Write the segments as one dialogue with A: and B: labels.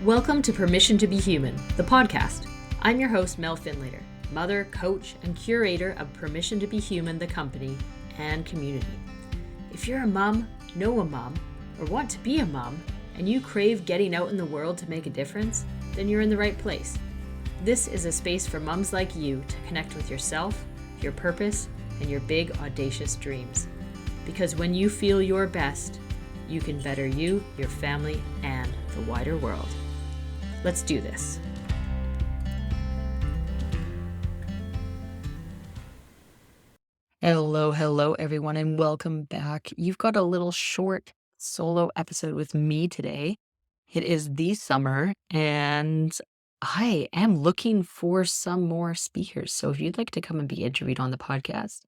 A: Welcome to Permission to Be Human, the podcast. I'm your host, Mel Findlater, mother, coach, and curator of Permission to Be Human, the company and community. If you're a mom, know a mom, or want to be a mom, and you crave getting out in the world to make a difference, then you're in the right place. This is a space for moms like you to connect with yourself, your purpose, and your big, audacious dreams. Because when you feel your best, you can better you, your family, and the wider world. Let's do this. Hello, everyone, and welcome back. You've got a little short solo episode with me today. It is the summer, and I am looking for some more speakers. So if you'd like to come and be interviewed on the podcast,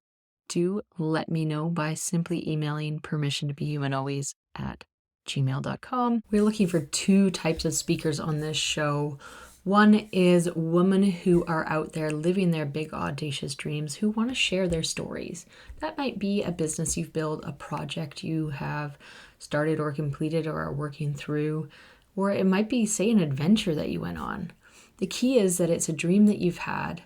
A: do let me know by simply emailing permissiontobehumanalways@gmail.com. We're looking for two types of speakers on this show. One is women who are out there living their big, audacious dreams, who want to share their stories. That might be a business you've built, a project you have started or completed or are working through, or it might be, say, an adventure that you went on. The key is that it's a dream that you've had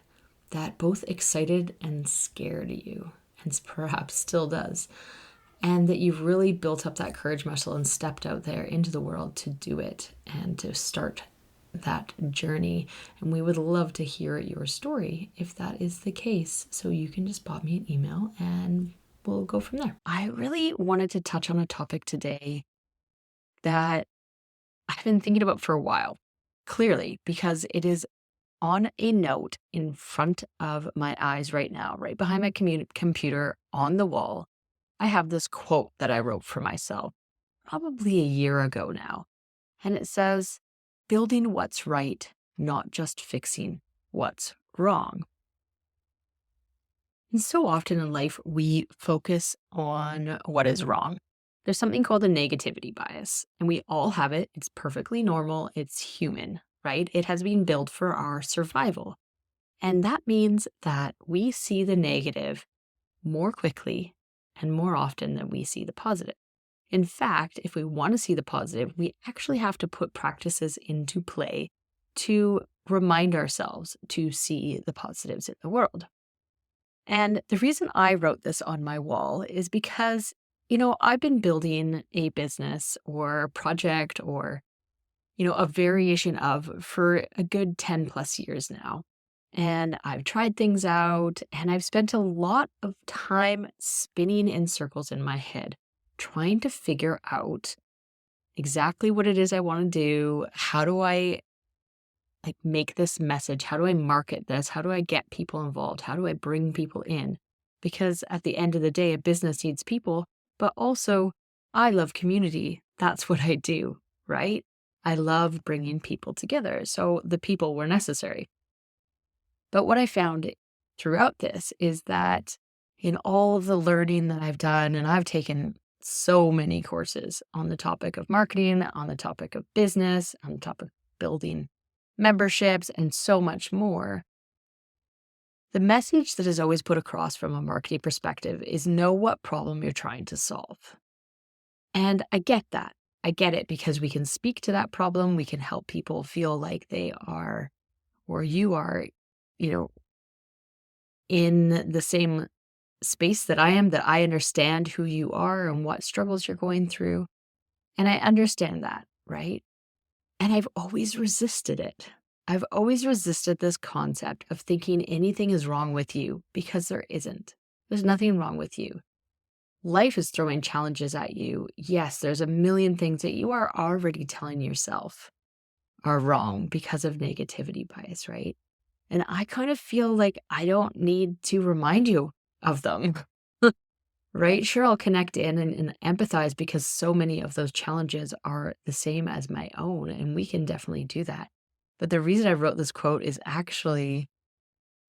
A: that both excited and scared you, and perhaps still does, and that you've really built up that courage muscle and stepped out there into the world to do it and to start that journey. And we would love to hear your story if that is the case. So you can just pop me an email and we'll go from there. I really wanted to touch on a topic today that I've been thinking about for a while, clearly, because it is on a note in front of my eyes right now, right behind my computer on the wall. I have this quote that I wrote for myself probably a year ago now. And it says, "Building what's right, not just fixing what's wrong." And so often in life, we focus on what is wrong. There's something called a negativity bias, and we all have it. It's perfectly normal. It's human, right? It has been built for our survival. And that means that we see the negative more quickly and more often than we see the positive. In fact, if we want to see the positive, we actually have to put practices into play to remind ourselves to see the positives in the world. And the reason I wrote this on my wall is because, I've been building a business or project or, a variation of for a good 10 plus years now. And I've tried things out and I've spent a lot of time spinning in circles in my head, trying to figure out exactly what it is I want to do. How do I make this message? How do I market this? How do I get people involved? How do I bring people in? Because at the end of the day, a business needs people, but also I love community. That's what I do, right? I love bringing people together. So the people were necessary. But what I found throughout this is that in all of the learning that I've done, and I've taken so many courses on the topic of marketing, on the topic of business, on the topic of building memberships, and so much more, the message that is always put across from a marketing perspective is know what problem you're trying to solve. And I get that. I get it because we can speak to that problem. We can help people feel like they are, or you are, in the same space that I am, that I understand who you are and what struggles you're going through. And I understand that, right? And I've always resisted it. I've always resisted this concept of thinking anything is wrong with you because there isn't. There's nothing wrong with you. Life is throwing challenges at you. Yes, there's a million things that you are already telling yourself are wrong because of negativity bias, right? And I kind of feel like I don't need to remind you of them, right? Sure, I'll connect in and empathize because so many of those challenges are the same as my own, and we can definitely do that. But the reason I wrote this quote is actually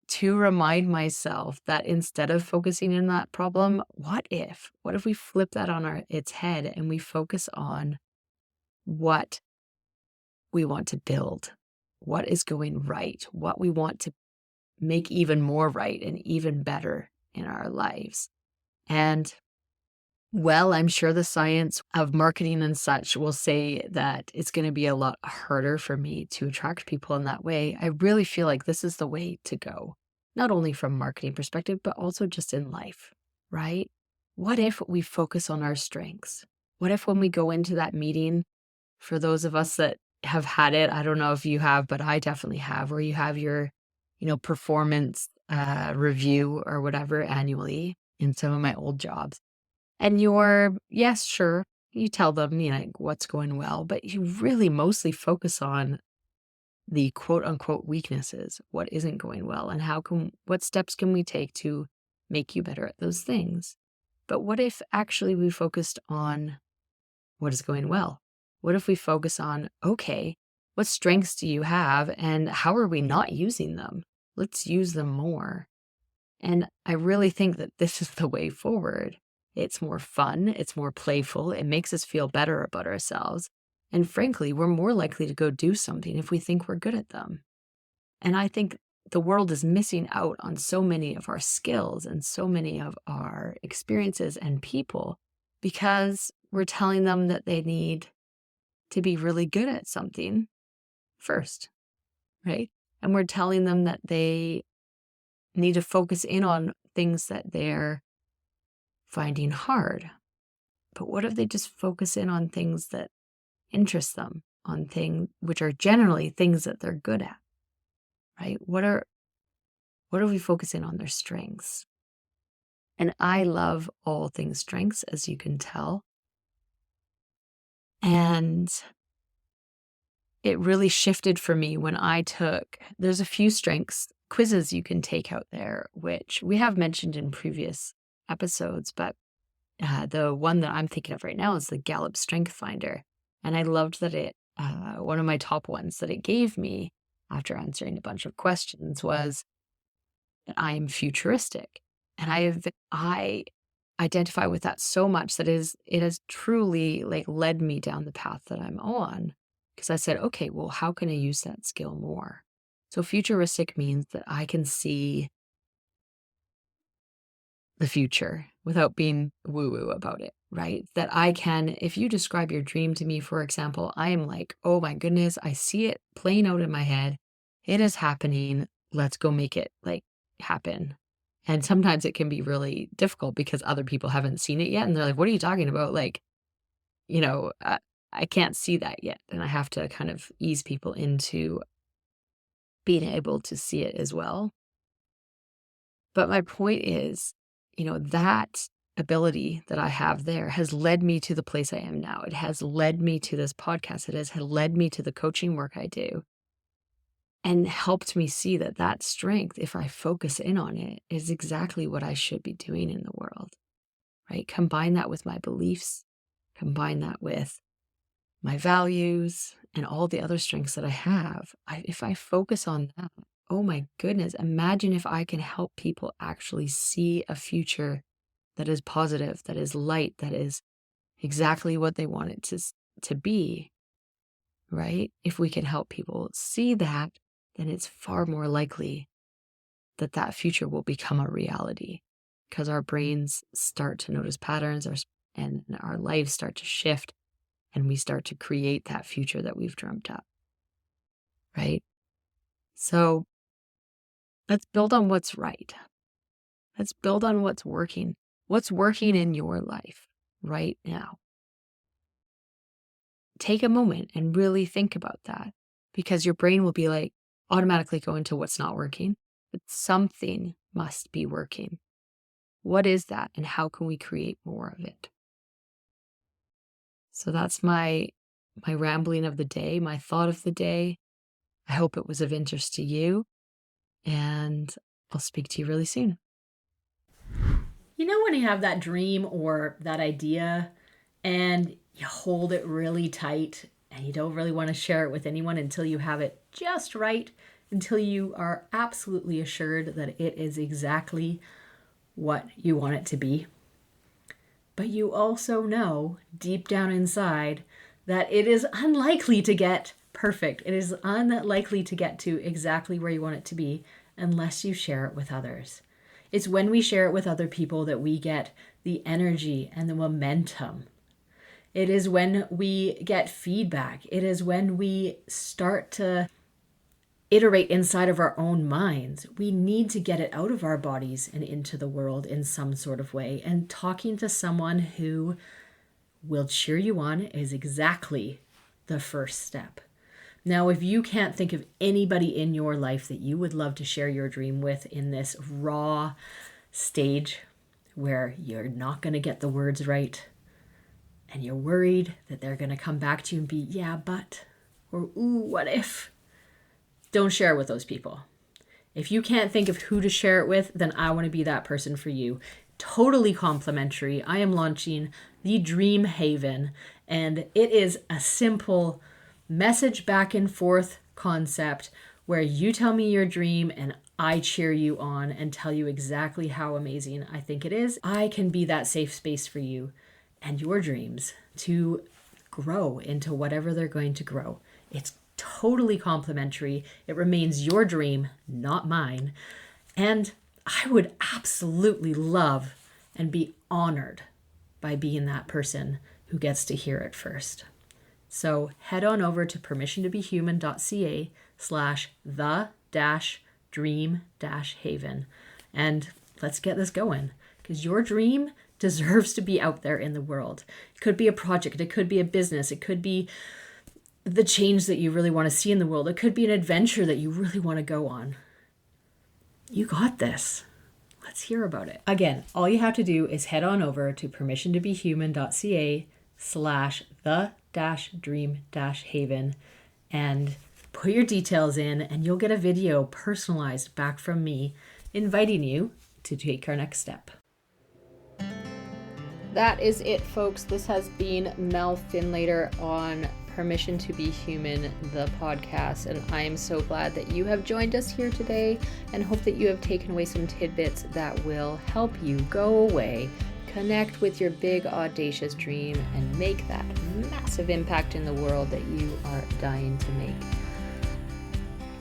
A: to remind myself that instead of focusing in that problem, what if we flip that on its head and we focus on what we want to build, what is going right, what we want to make even more right and even better in our lives. And Well, I'm sure the science of marketing and such will say that it's going to be a lot harder for me to attract people in that way. I really feel like this is the way to go, not only from marketing perspective, but also just in life, right? What if we focus on our strengths? What if when we go into that meeting, for those of us that have had it, I don't know if you have, but I definitely have, where you have your, performance review or whatever annually in some of my old jobs. And yes, sure, you tell them, like, what's going well, but you really mostly focus on the quote unquote weaknesses, what isn't going well, and what steps can we take to make you better at those things. But what if actually we focused on what is going well? What if we focus on, okay, what strengths do you have and how are we not using them? Let's use them more. And I really think that this is the way forward. It's more fun, it's more playful, it makes us feel better about ourselves. And frankly, we're more likely to go do something if we think we're good at them. And I think the world is missing out on so many of our skills and so many of our experiences and people because we're telling them that they need to be really good at something first, right? And we're telling them that they need to focus in on things that they're finding hard. But what if they just focus in on things that interest them, on things which are generally things that they're good at, right? What are we focusing on their strengths? And I love all things strengths, as you can tell. And it really shifted for me when there's a few strengths quizzes you can take out there, which we have mentioned in previous episodes, but the one that I'm thinking of right now is the Gallup Strength Finder. And I loved that one of my top ones that it gave me after answering a bunch of questions was that I am futuristic. And I identify with that so much that it has truly led me down the path that I'm on. Because I said, okay, well, how can I use that skill more? So futuristic means that I can see the future without being woo-woo about it, right? That I can, if you describe your dream to me, for example, I am like, oh my goodness, I see it playing out in my head. It is happening. Let's go make it happen. And sometimes it can be really difficult because other people haven't seen it yet. And they're like, what are you talking about? I can't see that yet. And I have to kind of ease people into being able to see it as well. But my point is, that ability that I have there has led me to the place I am now. It has led me to this podcast. It has led me to the coaching work I do and helped me see that strength, if I focus in on it, is exactly what I should be doing in the world, right? Combine that with my beliefs, combine that with my values and all the other strengths that I have. If I focus on that, oh my goodness, imagine if I can help people actually see a future that is positive, that is light, that is exactly what they want it to be, right? If we can help people see that, then it's far more likely that future will become a reality because our brains start to notice patterns and our lives start to shift and we start to create that future that we've dreamt up, right? So let's build on what's right. Let's build on what's working. What's working in your life right now? Take a moment and really think about that because your brain will be automatically go into what's not working, but something must be working. What is that and how can we create more of it? So that's my rambling of the day, my thought of the day. I hope it was of interest to you, and I'll speak to you really soon.
B: When you have that dream or that idea and you hold it really tight and you don't really want to share it with anyone until you have it just right, until you are absolutely assured that it is exactly what you want it to be. But you also know deep down inside that it is unlikely to get perfect. It is unlikely to get to exactly where you want it to be unless you share it with others. It's when we share it with other people that we get the energy and the momentum. It is when we get feedback. It is when we start to iterate inside of our own minds. We need to get it out of our bodies and into the world in some sort of way. And talking to someone who will cheer you on is exactly the first step. Now, if you can't think of anybody in your life that you would love to share your dream with in this raw stage where you're not going to get the words right and you're worried that they're going to come back to you and be, yeah, but, or ooh, what if? Don't share it with those people. If you can't think of who to share it with, then I want to be that person for you. Totally complimentary. I am launching the Dream Haven, and it is a simple message back and forth concept where you tell me your dream and I cheer you on and tell you exactly how amazing I think it is. I can be that safe space for you and your dreams to grow into whatever they're going to grow. It's totally complimentary. It remains your dream, not mine. And I would absolutely love and be honored by being that person who gets to hear it first. So head on over to permissiontobehuman.ca/the-dream-haven and let's get this going, because your dream deserves to be out there in the world. It could be a project, it could be a business, it could be the change that you really want to see in the world. It could be an adventure that you really want to go on. You got this. Let's hear about it. Again, all you have to do is head on over to permissiontobehuman.ca/the-dream-haven and put your details in, and you'll get a video personalized back from me inviting you to take our next step. That is it, folks. This has been Mel Findlater on Permission to Be Human, the podcast, and I am so glad that you have joined us here today and hope that you have taken away some tidbits that will help you go away, connect with your big audacious dream, and make that massive impact in the world that you are dying to make.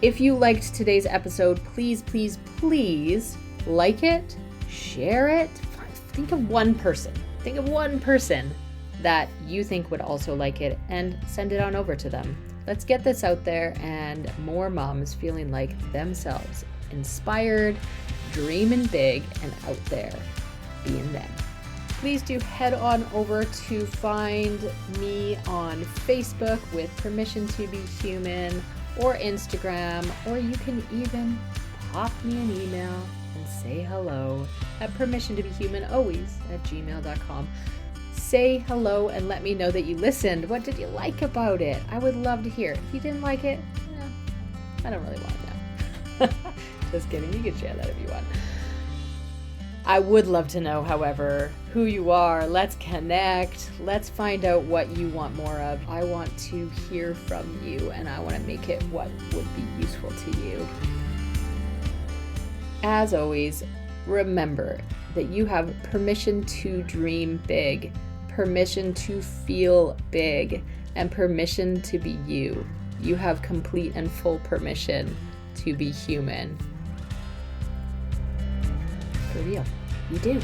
B: If you liked today's episode, please, please, please like it, share it. Think of one person that you think would also like it and send it on over to them. Let's get this out there and more moms feeling like themselves, inspired, dreaming big, and out there being them. Please do head on over to find me on Facebook with Permission to Be Human, or Instagram, or you can even pop me an email and say hello at permissiontobehumanalways@gmail.com. Say hello and let me know that you listened. What did you like about it? I would love to hear. If you didn't like it, I don't really want to know. Just kidding. You can share that if you want. I would love to know, however, who you are. Let's connect. Let's find out what you want more of. I want to hear from you, and I want to make it what would be useful to you. As always, remember that you have permission to dream big, permission to feel big, and permission to be you. You have complete and full permission to be human. For real, you do.